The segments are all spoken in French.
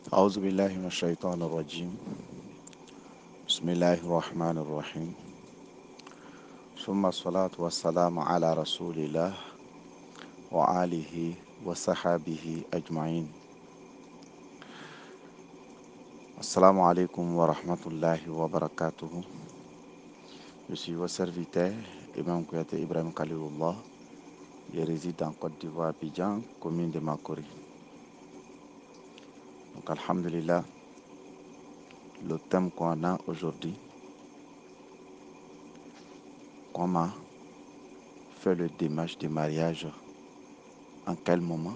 أعوذ بالله من الشيطان الرجيم. بسم الله الرحمن الرحيم. ثم الصلاة والسلام على رسول الله وآله وصحبه أجمعين. Assalamu alaikum wa rahmatullahi wa barakatuhu. Je suis votre serviteur, Imam Kouyaté Ibrahim Khalilullah. Je réside en Côte d'Ivoire, Abidjan, commune de Makori. Donc, Alhamdulillah, le thème qu'on a aujourd'hui, comment faire le démarche de mariage, en quel moment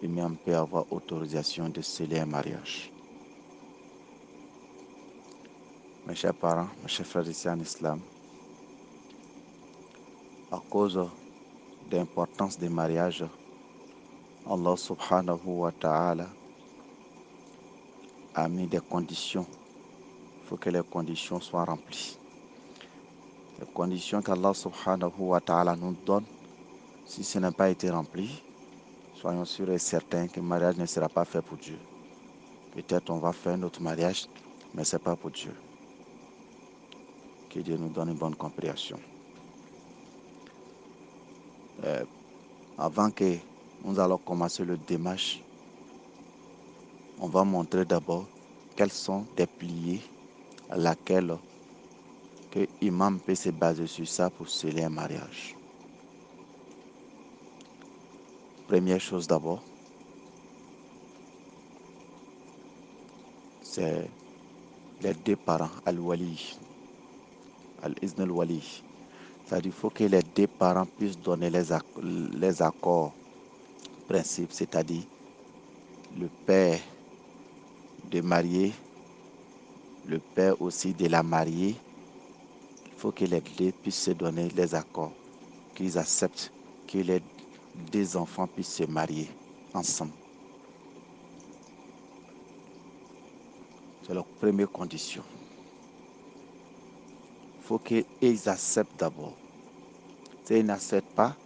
l'imam peut avoir autorisation de sceller un mariage. Mes chers parents, mes chers frères ici en islam, à cause de l'importance des mariages, Allah subhanahu wa ta'ala a mis des conditions. Il faut que les conditions soient remplies. Les conditions qu'Allah subhanahu wa ta'ala nous donne, si ce n'a pas été rempli, soyons sûrs et certains que le mariage ne sera pas fait pour Dieu. Peut-être on va faire notre mariage, mais ce n'est pas pour Dieu. Que Dieu nous donne une bonne compréhension. Avant que nous allons commencer le démarche, on va montrer d'abord quels sont les piliers à laquelle que l'imam peut se baser sur ça pour sceller un mariage. Première chose d'abord, c'est les deux parents, al-wali, al-izn al-wali. C'est-à-dire qu'il faut que les deux parents puissent donner les accords, principes, c'est-à-dire le père de marié, le père aussi de la mariée. Il faut que les deux puissent se donner les accords, qu'ils acceptent que les deux enfants puissent se marier ensemble. C'est la première condition. Il faut qu'ils acceptent d'abord. S'ils n'acceptent pas,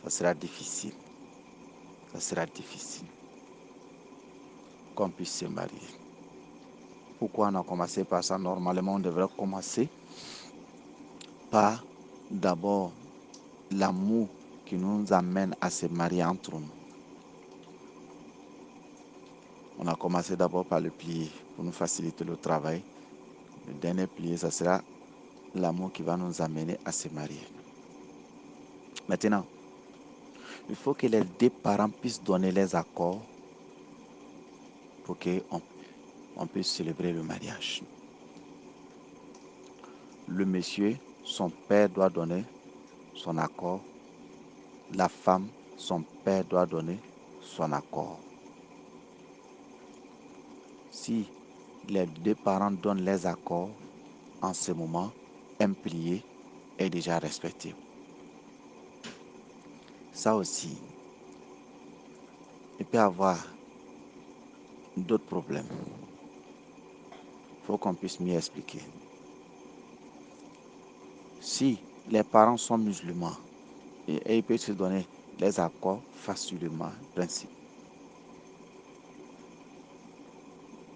ça sera difficile. Ça sera difficile qu'on puisse se marier. Pourquoi on a commencé par ça? Normalement, on devrait commencer par d'abord l'amour qui nous amène à se marier entre nous. On a commencé d'abord par le plier pour nous faciliter le travail. Le dernier plié, ça sera l'amour qui va nous amener à se marier. Maintenant, il faut que les deux parents puissent donner les accords pour qu'on puisse célébrer le mariage. Le monsieur, son père doit donner son accord. La femme, son père doit donner son accord. Si les deux parents donnent les accords, en ce moment, un plié est déjà respecté. Ça aussi, il peut y avoir d'autres problèmes. Il faut qu'on puisse mieux expliquer. Si les parents sont musulmans, et ils peuvent se donner les accords facilement, principe.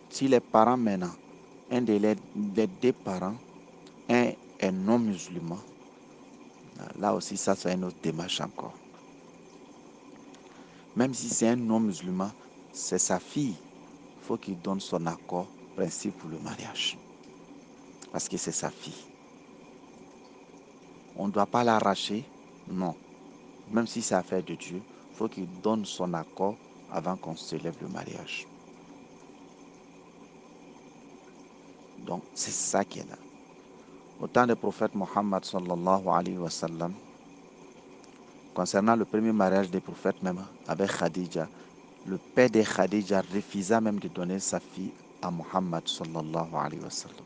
Si les parents maintenant, un des deux parents, un est non musulman, là aussi ça c'est une autre démarche encore. Même si c'est un non musulman, c'est sa fille, il faut qu'il donne son accord principe pour le mariage. Parce que c'est sa fille. On ne doit pas l'arracher, non. Même si c'est affaire de Dieu, il faut qu'il donne son accord avant qu'on célèbre le mariage. Donc, c'est ça qui est là. Au temps du prophète Mohammed sallallahu alayhi wa sallam, concernant le premier mariage des prophètes même, avec Khadija, le père de Khadija refusa même de donner sa fille à Mohammed sallallahu alayhi wa sallam.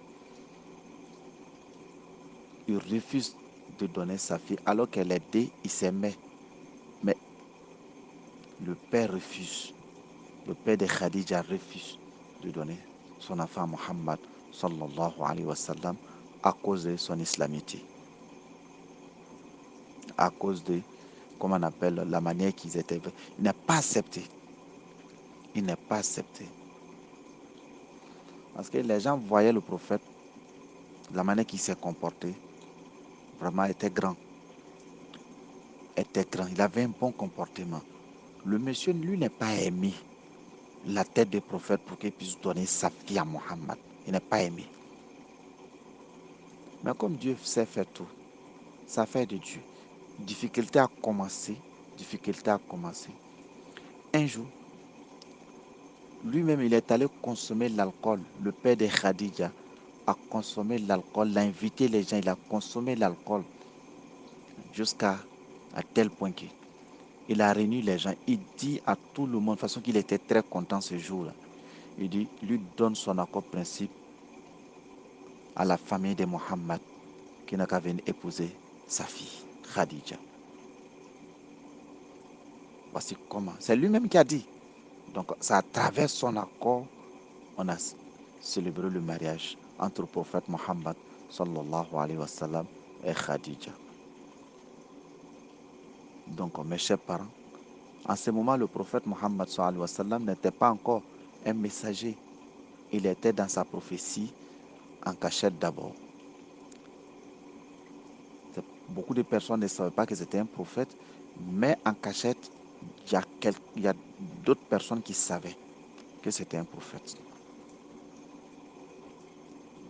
Il refuse de donner sa fille alors qu'elle est deux, il s'aimait. Mais le père refuse. Le père de Khadija refuse de donner son enfant à Mohammed sallallahu alayhi wa sallam à cause de son islamité. À cause de, comment on appelle, la manière qu'ils étaient. Il n'est pas accepté. Il n'est pas accepté. Parce que les gens voyaient le prophète, la manière qu'il s'est comporté, vraiment était grand. Il avait un bon comportement. Le monsieur, lui, n'est pas aimé la tête du prophète pour qu'il puisse donner sa fille à Mohammed. Il n'est pas aimé. Mais comme Dieu sait faire tout, ça fait de Dieu. Difficulté a commencé. Un jour, lui-même, il est allé consommer l'alcool. Le père de Khadija a consommé l'alcool, l'a invité les gens, il a consommé l'alcool jusqu'à tel point qu'il a réuni les gens. Il dit à tout le monde, de façon qu'il était très content ce jour-là. Il dit, lui donne son accord principe à la famille de Mohammed qui n'a qu'à venir épouser sa fille, Khadija. Voici comment. C'est lui-même qui a dit. Donc, c'est à travers son accord, on a célébré le mariage entre le prophète Mohammed sallallahu alayhi wa sallam et Khadija. Donc, mes chers parents, en ce moment, le prophète Mohammed sallallahu alayhi wa sallam n'était pas encore un messager. Il était dans sa prophétie en cachette d'abord. Beaucoup de personnes ne savaient pas que c'était un prophète, mais en cachette, il y a d'autres personnes qui savaient que c'était un prophète.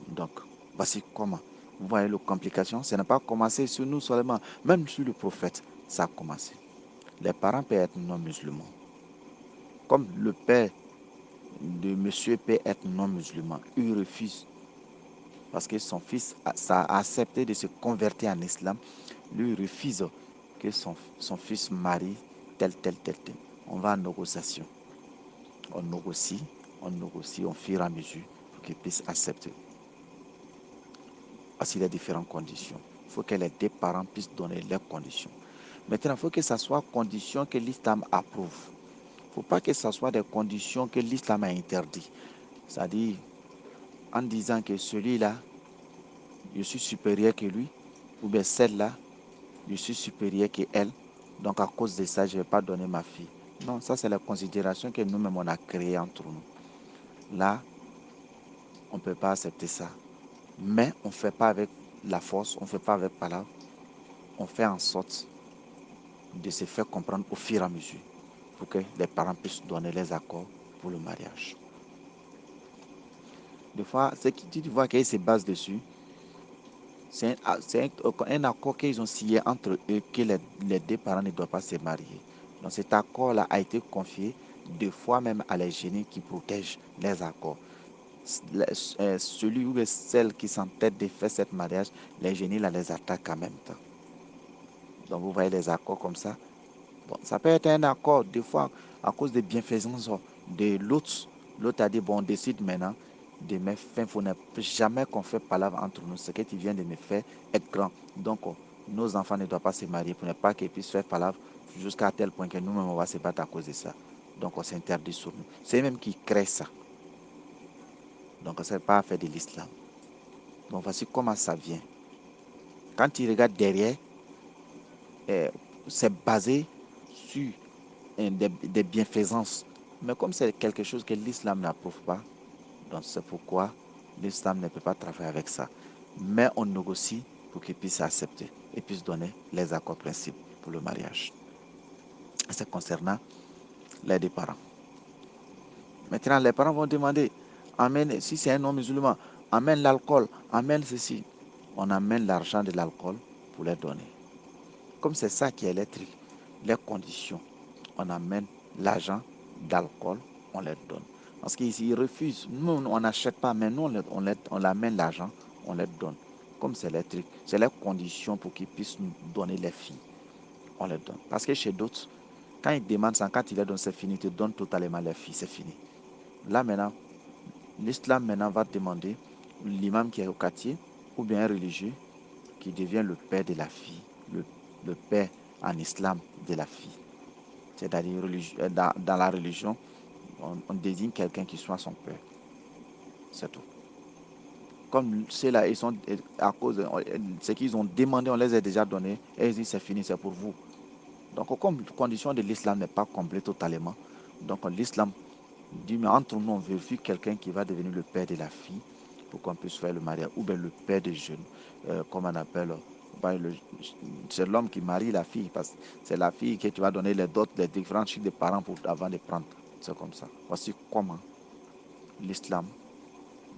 Donc, voici comment. Vous voyez les complications, ça n'a pas commencé sur nous seulement, même sur le prophète, ça a commencé. Les parents peuvent être non musulmans. Comme le père de monsieur peut être non musulman, il refuse parce que son fils a accepté de se convertir en islam. Lui refuse que son fils marie tel. On va en négociation. On négocie, au fur et à mesure pour qu'il puisse accepter. Voici les différentes conditions. Il faut que les deux parents puissent donner leurs conditions. Maintenant, il faut que ce soit conditions que l'islam approuve. Il ne faut pas que ce soit des conditions que l'islam a interdites. C'est-à-dire, en disant que celui-là, je suis supérieur que lui, ou bien celle-là, je suis supérieur qu'elle. Donc, à cause de ça, je ne vais pas donner ma fille. Non, ça, c'est la considération que nous-mêmes, on a créée entre nous. Là, on ne peut pas accepter ça. Mais on ne fait pas avec la force, on ne fait pas avec parole. On fait en sorte de se faire comprendre au fur et à mesure pour que les parents puissent donner les accords pour le mariage. Des fois, ce qui tu vois qu'ils se basent dessus, c'est un accord qu'ils ont signé entre eux que les deux parents ne doivent pas se marier. Donc cet accord-là a été confié deux fois même à les génies qui protègent les accords. Celui ou celle qui s'entête de faire ce mariage, les génies là les attaquent en même temps. Donc vous voyez les accords comme ça. Bon, ça peut être un accord, des fois, à cause des bienfaisances de l'autre. L'autre a dit, bon, on décide maintenant de me faire, il ne faut jamais qu'on fait palabre entre nous. Ce que tu viens de me faire est grand. Donc, nos enfants ne doivent pas se marier pour ne pas qu'ils puissent faire palabre jusqu'à tel point que nous-mêmes, on va se battre à cause de ça. Donc, on s'interdit sur nous. C'est eux-mêmes qui créent ça. Donc, ce n'est pas affaire de l'islam. Donc, voici comment ça vient. Quand tu regardes derrière, c'est basé sur des bienfaisances. Mais comme c'est quelque chose que l'islam n'approuve pas, donc c'est pourquoi l'islam ne peut pas travailler avec ça. Mais on négocie pour qu'il puisse accepter et puisse donner les accords principes pour le mariage. C'est concernant les deux parents. Maintenant, les parents vont demander, amène, si c'est un non-musulman, amène l'alcool, amène ceci. On amène l'argent de l'alcool pour les donner. Comme c'est ça qui est électrique, les conditions, on amène l'argent d'alcool, on les donne. Parce qu'ici, ils refusent. Nous, on n'achète pas, mais nous, on amène l'argent, on les donne. Comme c'est électrique, c'est les conditions pour qu'ils puissent nous donner les filles. On les donne. Parce que chez d'autres, quand ils demandent ça, quand ils les donnent, c'est fini, ils te donnent totalement les filles, c'est fini. Là maintenant, l'islam maintenant va demander l'imam qui est au quartier, ou bien un religieux, qui devient le père de la fille, le père en islam de la fille. C'est-à-dire dans la religion, on désigne quelqu'un qui soit son père. C'est tout. Comme ceux-là, ils sont à cause de ce qu'ils ont demandé, on les a déjà donnés, et ils disent c'est fini, c'est pour vous. Donc, comme condition de l'islam n'est pas complète totalement, donc l'islam Dit, mais entre nous, on vérifie quelqu'un qui va devenir le père de la fille pour qu'on puisse faire le mariage, ou bien le père des jeunes, comme on appelle. C'est l'homme qui marie la fille, parce que c'est la fille que tu vas donner les dots, les différents chiffres des parents avant de prendre. C'est comme ça. Voici comment l'islam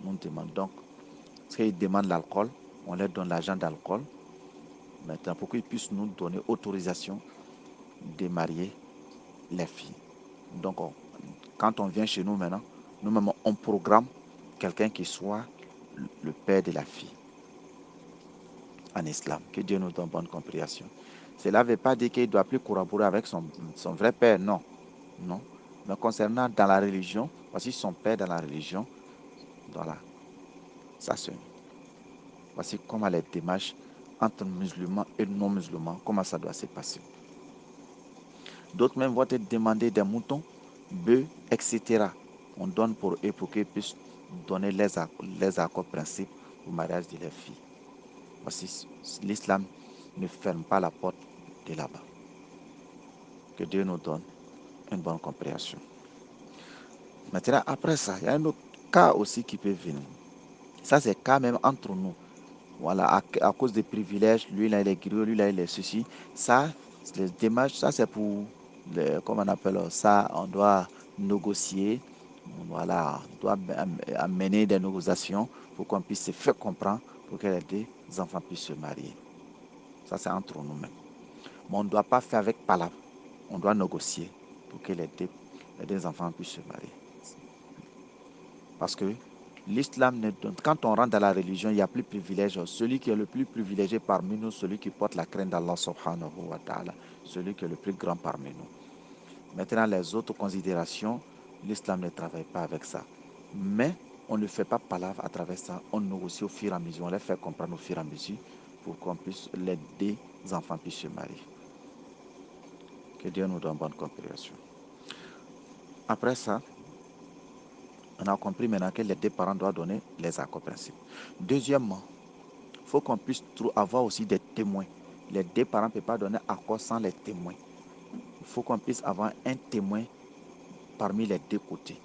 nous demande. Donc, qu'ils demandent l'alcool, on leur donne l'argent d'alcool, maintenant, pour qu'ils puissent nous donner autorisation de marier les filles. Donc, quand on vient chez nous maintenant, nous-mêmes, on programme quelqu'un qui soit le père de la fille en islam. Que Dieu nous donne bonne compréhension. Cela ne veut pas dire qu'il ne doit plus collaborer avec son vrai père, non. Non. Mais concernant dans la religion, voici son père dans la religion, voilà, ça c'est. Voici comment les démarches entre musulmans et non-musulmans, comment ça doit se passer. D'autres même vont te demander des moutons, bœufs, etc. On donne pour eux pour qu'ils puissent donner les accords principes au mariage de leurs filles. Voici, l'islam ne ferme pas la porte de là-bas. Que Dieu nous donne une bonne compréhension. Maintenant, après ça, il y a un autre cas aussi qui peut venir. Ça, c'est cas même entre nous. Voilà, à cause des privilèges, lui, il a les griots, lui, il a les ceci. Ça, les démarches, ça, c'est pour, comment on appelle ça, on doit négocier. Voilà, on doit amener des négociations pour qu'on puisse se faire comprendre pour que les deux enfants puissent se marier. Ça, c'est entre nous-mêmes. Mais on ne doit pas faire avec palabre. On doit négocier pour que les deux enfants puissent se marier. Parce que l'islam, quand on rentre dans la religion, il n'y a plus de privilège. Celui qui est le plus privilégié parmi nous, celui qui porte la crainte d'Allah subhanahu wa ta'ala, celui qui est le plus grand parmi nous. Maintenant, les autres considérations, l'islam ne travaille pas avec ça. Mais on ne fait pas palabre à travers ça. On négocie au fur et à mesure, on les fait comprendre au fur et à mesure pour qu'on puisse, les deux enfants puissent se marier. Que Dieu nous donne bonne compréhension. Après ça, on a compris maintenant que les deux parents doivent donner les accords principes. Deuxièmement, il faut qu'on puisse avoir aussi des témoins. Les deux parents ne peuvent pas donner accord sans les témoins. Il faut qu'on puisse avoir un témoin parmi les deux côtés.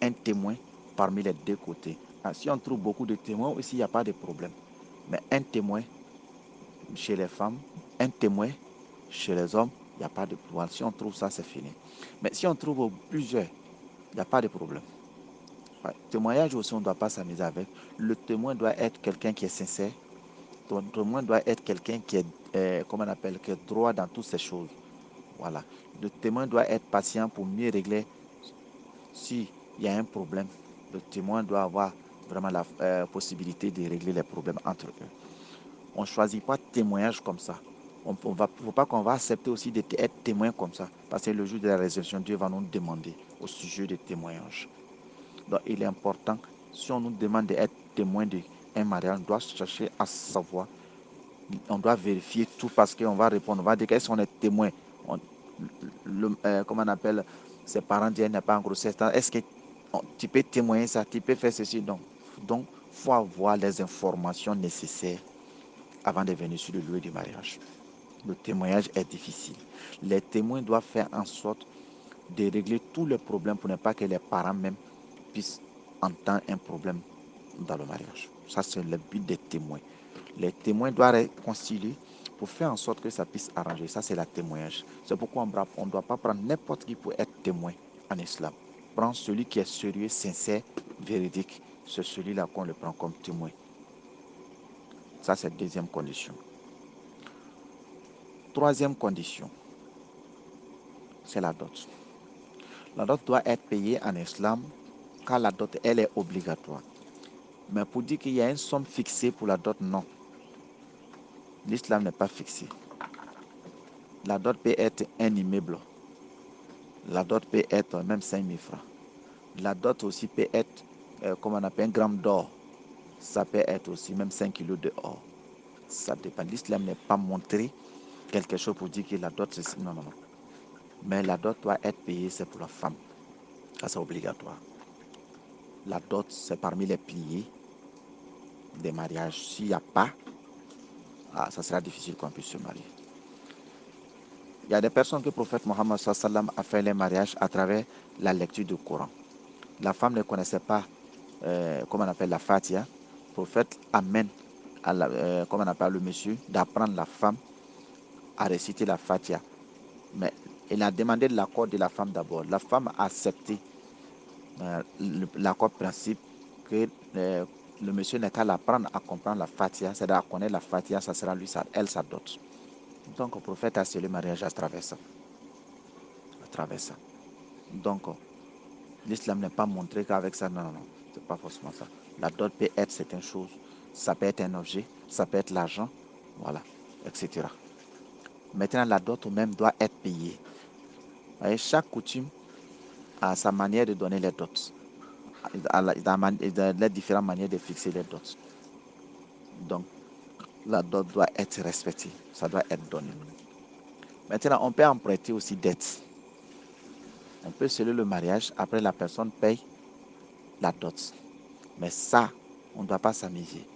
Un témoin parmi les deux côtés. Si on trouve beaucoup de témoins aussi, il n'y a pas de problème. Mais un témoin chez les femmes, un témoin chez les hommes, il n'y a pas de problème. Si on trouve ça, c'est fini. Mais si on trouve plusieurs, il n'y a pas de problème. Témoignage aussi, on ne doit pas s'amuser avec. Le témoin doit être quelqu'un qui est sincère. Le témoin doit être quelqu'un qui est, comment on appelle, qui est droit dans toutes ces choses. Voilà. Le témoin doit être patient pour mieux régler s'il y a un problème. Le témoin doit avoir vraiment la possibilité de régler les problèmes entre eux. On ne choisit pas témoignage comme ça. Il ne faut pas qu'on va accepter aussi d'être témoin comme ça. Parce que le jour de la résurrection, Dieu va nous demander au sujet des témoignages. Donc, il est important, si on nous demande d'être témoin d'un mariage, on doit chercher à savoir, on doit vérifier tout parce qu'on va répondre, on va dire qu'est-ce qu'on est témoin. Comment on appelle, ses parents disent qu'elle n'est pas en grossesse. Est-ce que tu peux témoigner ça, tu peux faire ceci? Donc, il faut avoir les informations nécessaires avant de venir sur le lieu du mariage. Le témoignage est difficile. Les témoins doivent faire en sorte de régler tous les problèmes pour ne pas que les parents même puissent entendre un problème dans le mariage. Ça, c'est le but des témoins. Les témoins doivent réconcilier pour faire en sorte que ça puisse arranger. Ça, c'est le témoignage. C'est pourquoi on ne doit pas prendre n'importe qui pour être témoin en islam. Prendre celui qui est sérieux, sincère, véridique. C'est celui-là qu'on le prend comme témoin. Ça, c'est la deuxième condition. Troisième condition, c'est la dot. La dot doit être payée en islam car la dot, elle est obligatoire. Mais pour dire qu'il y a une somme fixée pour la dot, non. L'islam n'est pas fixé. La dot peut être un immeuble. La dot peut être même 5 000 francs. La dot aussi peut être, comme on appelle, un gramme d'or. Ça peut être aussi même 5 kilos de or. Ça dépend. L'islam n'est pas montré quelque chose pour dire que la dot, c'est... Non, non, non. Mais la dot doit être payée, c'est pour la femme. Ça, c'est obligatoire. La dot, c'est parmi les piliers des mariages. S'il n'y a pas, ça sera difficile qu'on puisse se marier. Il y a des personnes que le prophète Mohammed a fait les mariages à travers la lecture du Coran. La femme ne connaissait pas, comment on appelle la Fatiha. Le prophète amène, comment on appelle le monsieur, d'apprendre la femme à réciter la Fatiha. Mais il a demandé l'accord de la femme d'abord. La femme a accepté l'accord principe que le monsieur n'est qu'à l'apprendre à comprendre la Fatiha, c'est-à-dire à connaître la Fatiha, ça sera lui, elle, sa dot. Donc, le prophète a scellé le mariage à travers ça. À travers ça. Donc, l'islam n'est pas montré qu'avec ça, non, non, non, c'est pas forcément ça. La dot peut être certaines choses, ça peut être un objet, ça peut être l'argent, voilà, etc. Maintenant, la dot même doit être payée. Et chaque coutume a sa manière de donner les dots. Il a les différentes manières de fixer les dots. Donc, la dot doit être respectée, ça doit être donné. Maintenant, on peut emprunter aussi dette. On peut sceller le mariage, après la personne paye la dot. Mais ça, on ne doit pas s'amuser.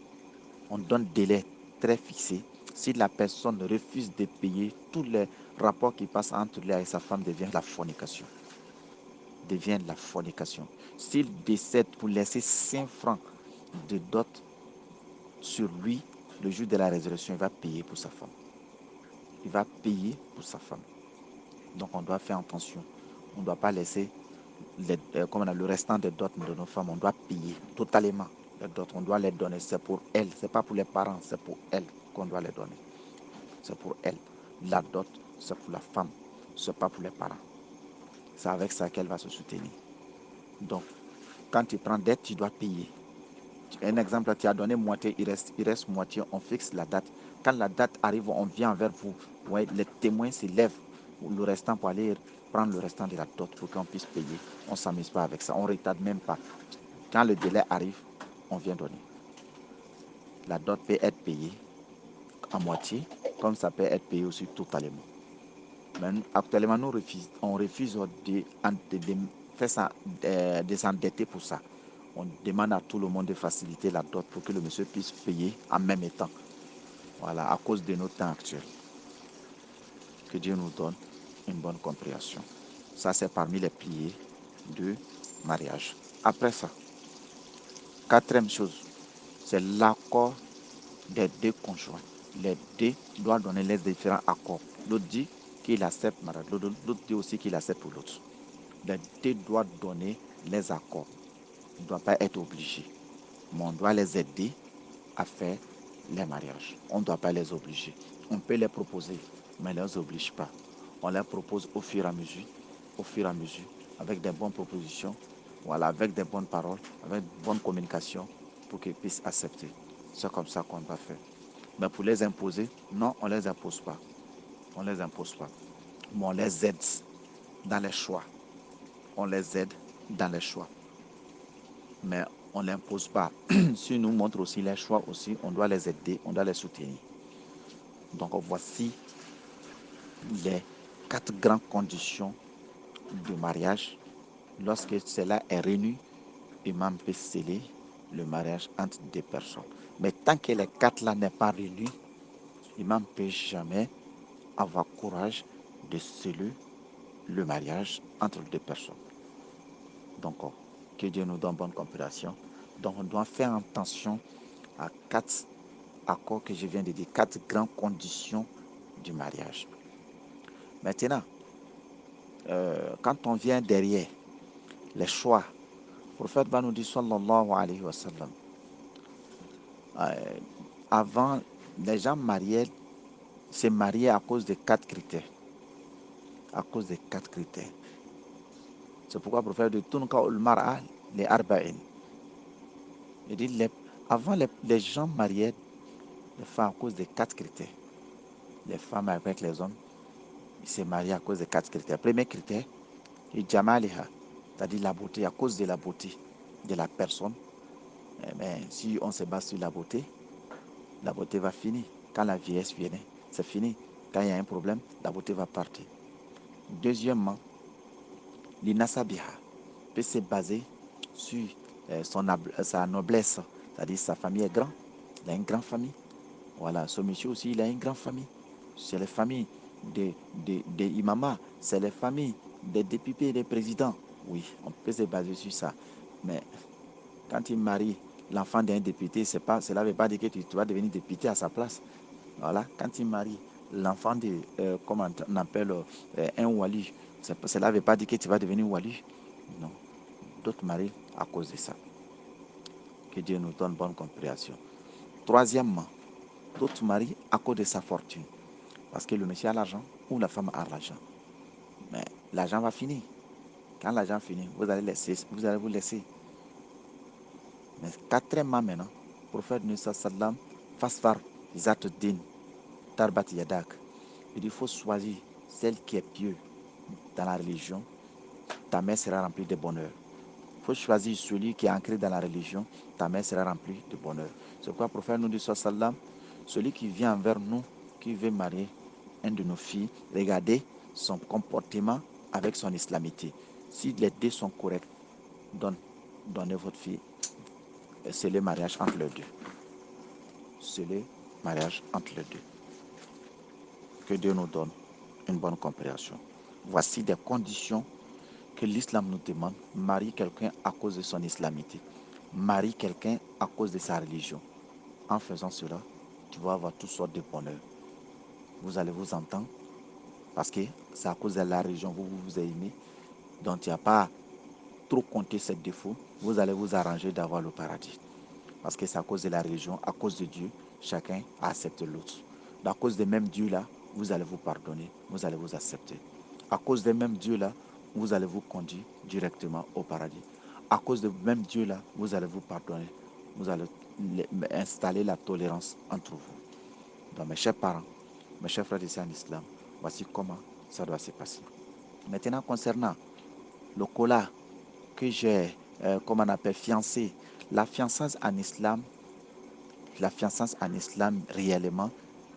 On donne délai très fixé. Si la personne refuse de payer, tous les rapports qui passent entre lui et sa femme deviennent la fornication. S'il décède pour laisser 5 francs de dot sur lui, le jour de la résurrection, il va payer pour sa femme. Il va payer pour sa femme. Donc on doit faire attention. On ne doit pas laisser le restant des dots de nos femmes. On doit payer totalement les dots. On doit les donner. C'est pour elles. Ce n'est pas pour les parents. C'est pour elles qu'on doit les donner. C'est pour elles. La dot, c'est pour la femme. Ce n'est pas pour les parents. C'est avec ça qu'elle va se soutenir. Donc, quand tu prends dette, tu dois payer. Un exemple, tu as donné moitié, il reste moitié, on fixe la date. Quand la date arrive, on vient vers vous. Ouais, les témoins s'élèvent le restant pour aller prendre le restant de la dot pour qu'on puisse payer. On ne s'amuse pas avec ça, on ne retarde même pas. Quand le délai arrive, on vient donner. La dot peut être payée à moitié, comme ça peut être payé aussi totalement. Mais actuellement, on refuse de faire ça, de s'endetter pour ça. On demande à tout le monde de faciliter la dot pour que le monsieur puisse payer en même temps. Voilà, à cause de notre temps actuel. Que Dieu nous donne une bonne compréhension. Ça, c'est parmi les piliers du mariage. Après ça, quatrième chose, c'est l'accord des deux conjoints. Les deux doivent donner les différents accords. L'autre dit qu'il accepte, l'autre dit aussi qu'il accepte pour l'autre. Les deux doivent donner les accords. On ne doit pas être obligé. Mais on doit les aider à faire les mariages. On ne doit pas les obliger. On peut les proposer, mais ne les oblige pas. On les propose au fur et à mesure, avec des bonnes propositions, voilà, avec des bonnes paroles, avec de bonnes communications, pour qu'ils puissent accepter. C'est comme ça qu'on va faire. Mais pour les imposer, non, on ne les impose pas. On ne les impose pas. Mais on les aide dans les choix. On les aide dans les choix. Mais on ne l'impose pas. Si nous montre aussi les choix aussi, on doit les aider, on doit les soutenir. Donc voici les 4 grandes conditions de mariage. Lorsque cela est réuni, l'imam peut sceller le mariage entre deux personnes. Mais tant que les 4 là n'est pas réuni, l'imam ne peut jamais avoir courage de sceller le mariage entre deux personnes. Donc, que Dieu nous donne bonne compréhension. Donc, on doit faire attention à 4 accords que je viens de dire, 4 grandes conditions du mariage. Maintenant, quand on vient derrière les choix, le prophète va nous dire, sallallahu alayhi wa sallam, avant, les gens mariés se mariaient à cause de 4 critères. À cause de 4 critères. C'est pourquoi le prophète dit, tunka ul mar'a les arba'in. Il dit, avant les gens mariés, les femmes à cause de 4 critères. Les femmes avec les hommes, ils se marient à cause de 4 critères. Premier critère, jamaliha, c'est-à-dire la beauté, à cause de la beauté de la personne. Mais si on se base sur la beauté va finir. Quand la vieillesse vient, c'est fini. Quand il y a un problème, la beauté va partir. Deuxièmement, l'inasabiha peut se baser sur sa noblesse, c'est-à-dire sa famille est grande, il a une grande famille. Voilà, ce monsieur aussi, il a une grande famille. C'est la famille des imams, c'est la famille des députés et des présidents. Oui, on peut se baser sur ça. Mais quand il marie l'enfant d'un député, cela ne veut pas dire que tu vas devenir député à sa place. Voilà, quand il marie l'enfant de, comment on appelle, un wali, cela ne veut pas dire que tu vas devenir wali. Non, d'autres marient à cause de ça. Que Dieu nous donne bonne compréhension. Troisièmement, d'autres marient à cause de sa fortune. Parce que le monsieur a l'argent ou la femme a l'argent. Mais l'argent va finir. Quand l'argent finit, vous allez vous laisser. Mais quatrièmement maintenant, le prophète Nusa Sallam, Fasfar, Zatuddin, Tarbat Yadak. Il faut choisir celle qui est pieuse dans la religion. Ta mère sera remplie de bonheur. Il faut choisir celui qui est ancré dans la religion. Ta mère sera remplie de bonheur. C'est pourquoi le prophète nous dit Sallam, celui qui vient vers nous, qui veut marier un de nos filles, regardez son comportement avec son islamité. Si les deux sont corrects, donnez votre fille. C'est le mariage entre les deux. C'est le mariage entre les deux. Que Dieu nous donne une bonne compréhension. Voici des conditions que l'islam nous demande. Marie quelqu'un à cause de son islamité. Marie quelqu'un à cause de sa religion. En faisant cela, tu vas avoir toutes sortes de bonheur. Vous allez vous entendre parce que c'est à cause de la religion que vous aimez. Donc, il n'y a pas trop compté ces défauts. Vous allez vous arranger d'avoir le paradis. Parce que c'est à cause de la religion, à cause de Dieu, chacun accepte l'autre. À cause des mêmes dieux-là, vous allez vous pardonner, vous allez vous accepter. À cause des mêmes dieux-là, vous allez vous conduire directement au paradis. À cause des mêmes dieux-là, vous allez vous pardonner, vous allez installer la tolérance entre vous. Donc mes chers parents, mes chers frères ici en islam, voici comment ça doit se passer. Maintenant, concernant le kola que j'ai, comme on appelle, fiancé, la fiançance en islam, réellement,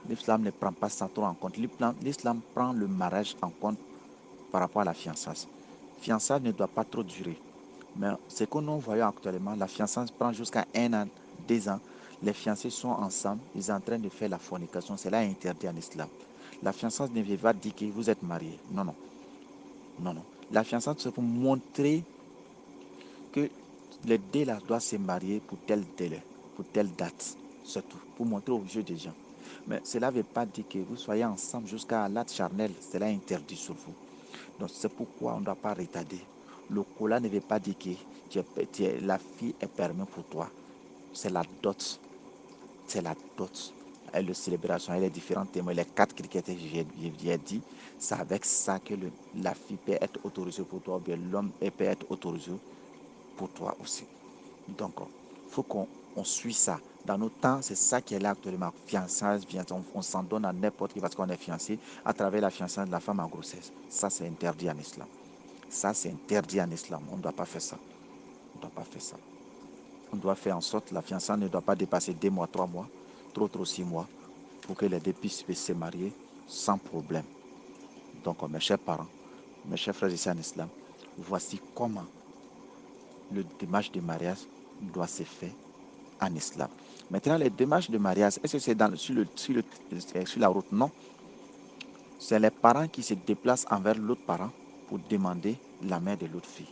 l'islam ne prend pas ça trop en compte. L'islam prend le mariage en compte par rapport à la fiançance. Fiançage ne doit pas trop durer. Mais ce que nous voyons actuellement, la fiançance prend jusqu'à 1 an, 2 ans. Les fiancés sont ensemble, ils sont en train de faire la fornication. Cela est interdit en islam. La fiançance ne veut pas dire que vous êtes mariés. Non, non. Non, non. La fiançance, c'est pour montrer que les deux là doivent se marier pour tel délai, pour telle date, surtout, pour montrer aux yeux des gens. Mais cela ne veut pas dire que vous soyez ensemble jusqu'à l'acte charnel, cela est interdit sur vous. Donc c'est pourquoi on ne doit pas retarder. Le cola ne veut pas dire que la fille est permise pour toi. C'est la dot. C'est la dot. Et la célébration et les différents témoins, les 4 critères que j'ai dit, c'est avec ça que la fille peut être autorisée pour toi, ou bien l'homme peut être autorisé pour toi aussi. Donc, il faut qu'on suit ça. Dans nos temps, c'est ça qui est là actuellement. Fiançage, on s'en donne à n'importe qui parce qu'on est fiancé à travers la fiançailles de la femme en grossesse. Ça, c'est interdit en islam. Ça, c'est interdit en islam. On ne doit pas faire ça. On ne doit pas faire ça. On doit faire en sorte que la fiançailles ne doit pas dépasser 2 mois, 3 mois, trop 6 mois, pour que les deux puissent se marier sans problème. Donc, mes chers parents, mes chers frères ici en islam, voici comment le démarche de mariage doit se faire en islam. Maintenant, les démarches de mariage, est-ce que c'est sur la route? Non. C'est les parents qui se déplacent envers l'autre parent pour demander la main de l'autre fille.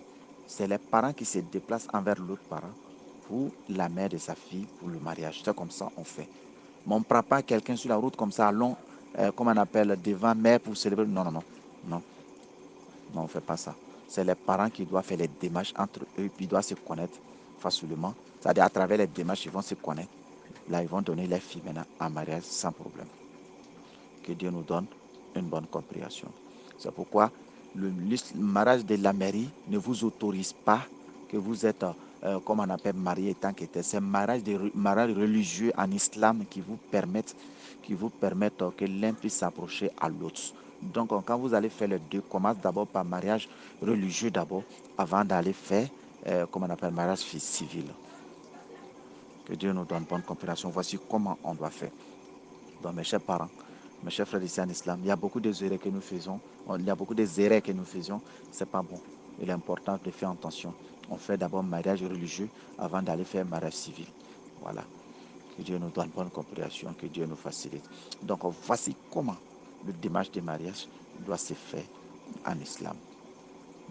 C'est les parents qui se déplacent envers l'autre parent pour la main de sa fille pour le mariage. C'est comme ça on fait. Mais on ne prend pas quelqu'un sur la route comme ça, allons, comme on appelle, devant mère pour célébrer. Non, non, non. Non, non, on ne fait pas ça. C'est les parents qui doivent faire les démarches entre eux, puis ils doivent se connaître facilement. C'est-à-dire à travers les démarches, ils vont se connaître. Là, ils vont donner les filles maintenant en mariage sans problème. Que Dieu nous donne une bonne compréhension. C'est pourquoi le mariage de la mairie ne vous autorise pas que vous êtes, comme on appelle, marié tant que tel. C'est mariage religieux en islam qui vous permettent que l'un puisse s'approcher à l'autre. Donc, quand vous allez faire les deux, commence d'abord par mariage religieux d'abord, avant d'aller faire, comme on appelle, mariage civil. Que Dieu nous donne bonne compréhension. Voici comment on doit faire. Donc, mes chers parents, mes chers frères ici en islam, il y a beaucoup de erreurs que nous faisons. Il y a beaucoup de erreurs que nous faisons. Ce n'est pas bon. Il est important de faire attention. On fait d'abord mariage religieux avant d'aller faire mariage civil. Voilà. Que Dieu nous donne bonne compréhension, que Dieu nous facilite. Donc, voici comment le démarche de mariage doit se faire en islam.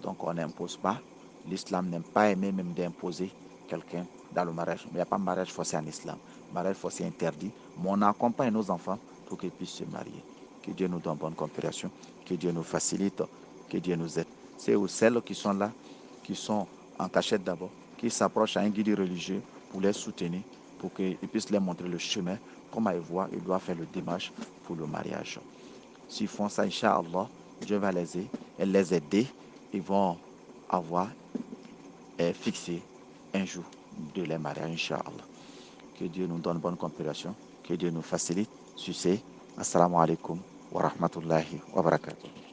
Donc on n'impose pas. L'islam n'aime pas aimer même d'imposer quelqu'un dans le mariage. Mais il n'y a pas de mariage forcé en islam. Mariage forcé interdit. Mais on accompagne nos enfants pour qu'ils puissent se marier. Que Dieu nous donne bonne compréhension. Que Dieu nous facilite. Que Dieu nous aide. C'est aux celles qui sont là, qui sont en cachette d'abord, qui s'approchent à un guide religieux pour les soutenir, pour qu'ils puissent leur montrer le chemin, comment ils doivent faire le démarche pour le mariage. S'ils font ça, Inch'Allah, Dieu va les aider. Ils vont avoir fixé un jour de leur mariage, Inch'Allah. Que Dieu nous donne bonne compréhension, que Dieu nous facilite. Sur ce, Assalamu alaikum wa rahmatullahi wa barakatuh.